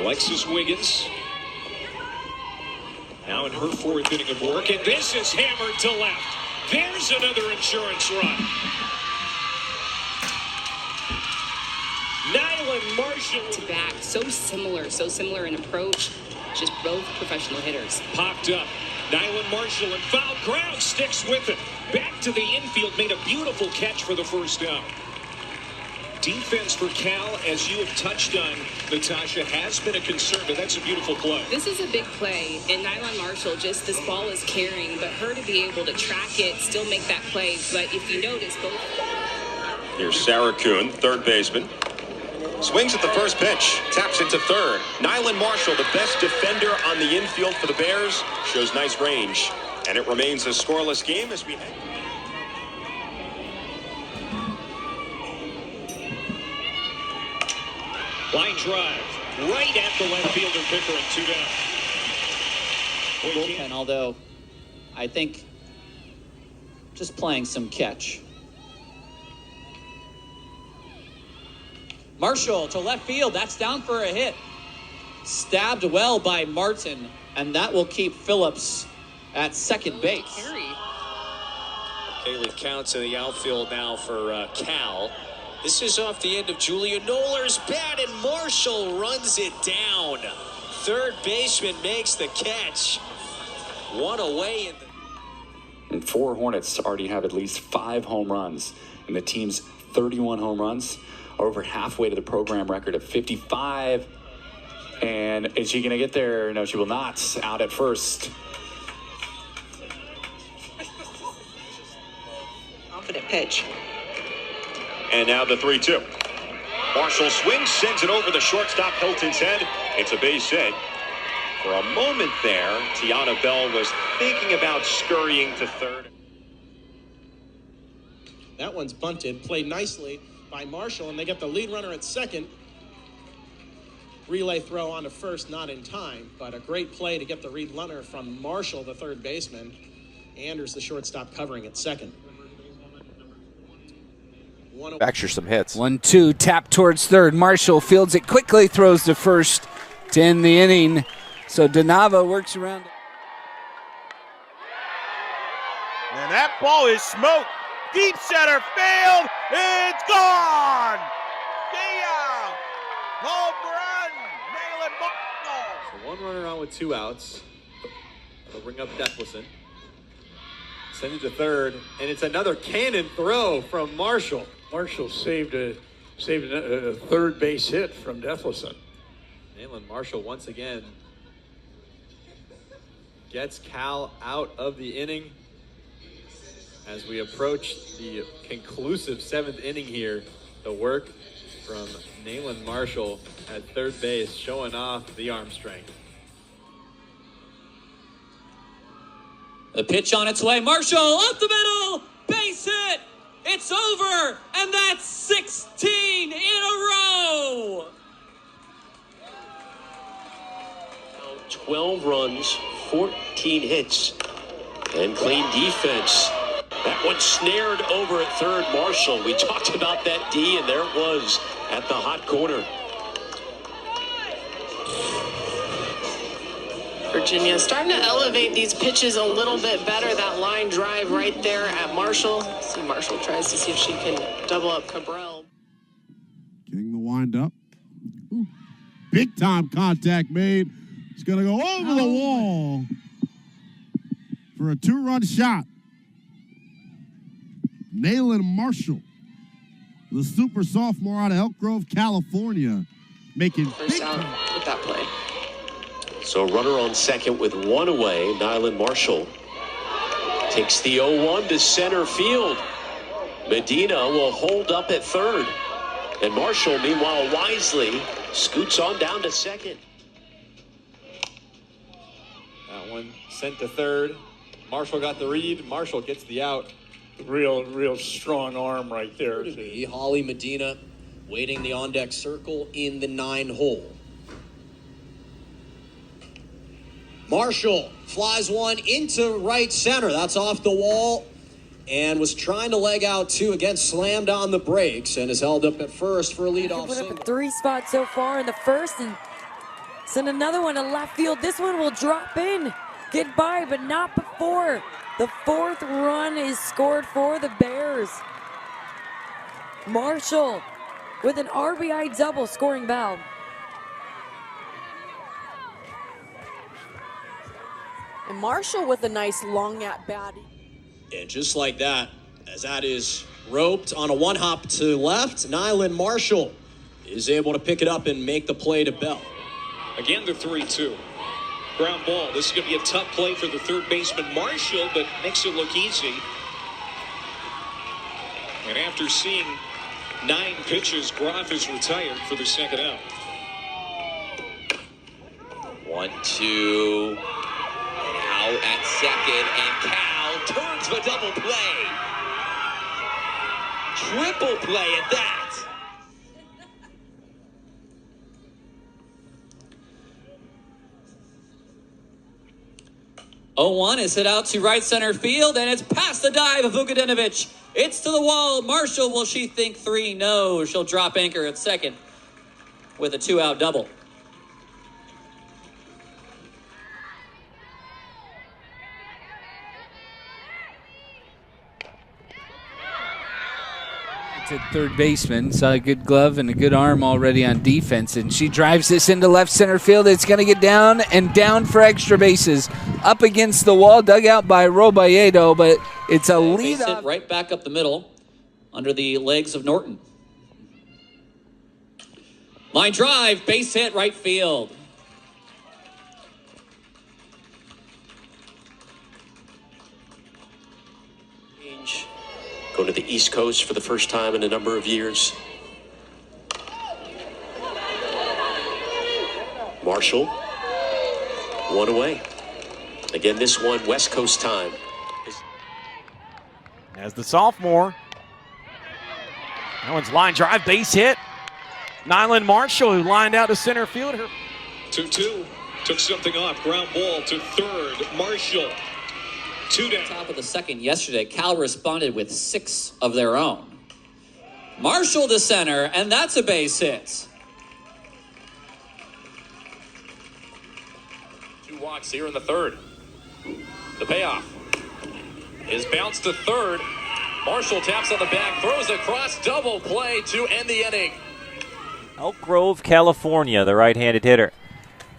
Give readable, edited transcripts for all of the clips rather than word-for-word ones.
Alexis Wiggins. Now in her fourth inning of work, and this is hammered to left. There's another insurance run. Nailyn Marshall. To back, so similar in approach. Just both professional hitters. Popped up. Nailyn Marshall in foul ground, sticks with it. Back to the infield, made a beautiful catch for the first down. Defense for Cal, as you have touched on, Natasha, has been a concern, but that's a beautiful play. This is a big play, and Nailyn Marshall, just this ball is carrying, but her to be able to track it, still make that play. But if you notice, both. Here's Sarah Kuhn, third baseman. Swings at the first pitch, taps into third. Nailyn Marshall, the best defender on the infield for the Bears, shows nice range. And it remains a scoreless game as we head. Line drive, right at the left fielder Pickering, 2 down. Bullpen, although I think just playing some catch. Marshall to left field, that's down for a hit. Stabbed well by Martin, and that will keep Phillips at second base. Kaylee counts in the outfield now for Cal. This is off the end of Julia Knoller's bat, and Marshall runs it down. Third baseman makes the catch. One away. And 4 Hornets already have at least 5 home runs. And the team's 31 home runs are over halfway to the program record of 55. And is she going to get there? No, she will not. Out at first. Confident pitch. And now the 3-2. Marshall swings, sends it over the shortstop Hilton's head. It's a base hit. For a moment there, Tiana Bell was thinking about scurrying to third. That one's bunted, played nicely by Marshall, and they get the lead runner at second. Relay throw on to first, not in time, but a great play to get the lead runner from Marshall, the third baseman. Anders, the shortstop, covering at second. Factor some hits. 1-2, tap towards third. Marshall fields it quickly, throws to first to end the inning. So Donava works around. And that ball is smoked. Deep center field. It's gone. See ya. Home run. Nailyn Marshall. So one runner on with 2 outs. They'll bring up Defleson. Send it to third, and it's another cannon throw from Marshall. Marshall saved a third base hit from Defleson. Nailyn Marshall once again gets Cal out of the inning. As we approach the conclusive 7th inning here, the work from Nailyn Marshall at third base, showing off the arm strength. The pitch on its way. Marshall up the middle. Base hit. It's over. And that's 16 in a row. 12 runs, 14 hits, and clean defense. That one snared over at third. Marshall, we talked about that D, and there it was at the hot corner. Virginia starting to elevate these pitches a little bit better. That line drive right there at Marshall. See, Marshall tries to see if she can double up Cabral. Getting the wind up. Ooh. Big time contact made. It's going to go over the wall for a 2-run shot. Nailyn Marshall, the super sophomore out of Elk Grove, California, making first out with that play. So runner on second with 1 away. Nailyn Marshall takes the 0-1 to center field. Medina will hold up at third. And Marshall, meanwhile, wisely scoots on down to second. That one sent to third. Marshall got the read. Marshall gets the out. Real strong arm right there. Holly Medina waiting the on-deck circle in the 9-hole. Marshall flies one into right center. That's off the wall and was trying to leg out 2. Again, slammed on the brakes and is held up at first for a leadoff Put up single. a 3 spot so far in the first, and Send another one to left field. This one will drop in. Get by, but not before the fourth run is scored for the Bears. Marshall with an RBI double scoring Val. And Marshall with a nice long at bat. And just like that, as that is roped on a one hop to left, Nailyn Marshall is able to pick it up and make the play to Bell. Again, the 3-2. Ground ball. This is going to be a tough play for the third baseman Marshall, but makes it look easy. And after seeing 9 pitches, Groff is retired for the second out. 1-2. Out at second, and Cal turns the double play. Triple play at that. 0-1 is hit out to right center field, and it's past the dive of Vukadinovich. It's to the wall. Marshall, will she think 3? No, she'll drop anchor at second with a 2-out double. At third baseman, saw a good glove and a good arm already on defense, and she drives this into left center field. It's going to get down and down for extra bases, up against the wall, dug out by Roballedo, but it's a lead off. Right back up the middle, under the legs of Norton. Line drive, base hit, right field. Go to the East Coast for the first time in a number of years. Marshall, 1 away. Again, this one, West Coast time. As the sophomore. That one's line drive, base hit. Nailyn Marshall, who lined out to center field. 2-2. Took something off. Ground ball to third. Marshall. 2 down. Top of the second yesterday, Cal responded with 6 of their own. Marshall to center, and that's a base hit. 2 walks here in the third. The payoff is bounced to third. Marshall taps on the back, throws across, double play to end the inning. Elk Grove, California, the right-handed hitter.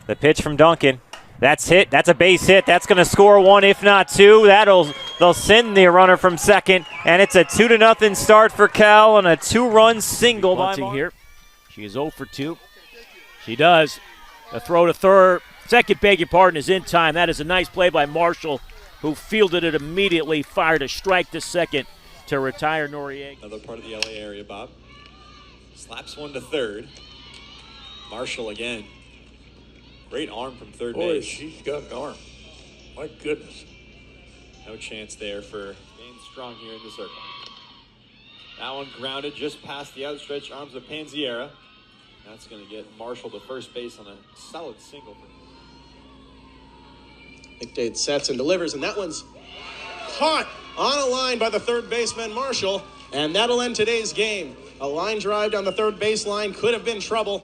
The pitch from Duncan. That's hit. That's a base hit. That's going to score 1, if not 2. They'll send the runner from second, and it's a 2-0 start for Cal and a 2-run single by Marshall. Here. She is 0 for 2. She does. A throw to third. Second, beg your pardon, is in time. That is a nice play by Marshall, who fielded it immediately, fired a strike to second to retire Noriega. Another part of the LA area, Bob. Slaps one to third. Marshall again. Great arm from third base. She's got an arm. My goodness. No chance there for staying strong here in the circle. That one grounded just past the outstretched arms of Panziera. That's going to get Marshall to first base on a solid single. McDade sets and delivers, and that one's caught on a line by the third baseman Marshall, and that'll end today's game. A line drive down the third baseline could have been trouble.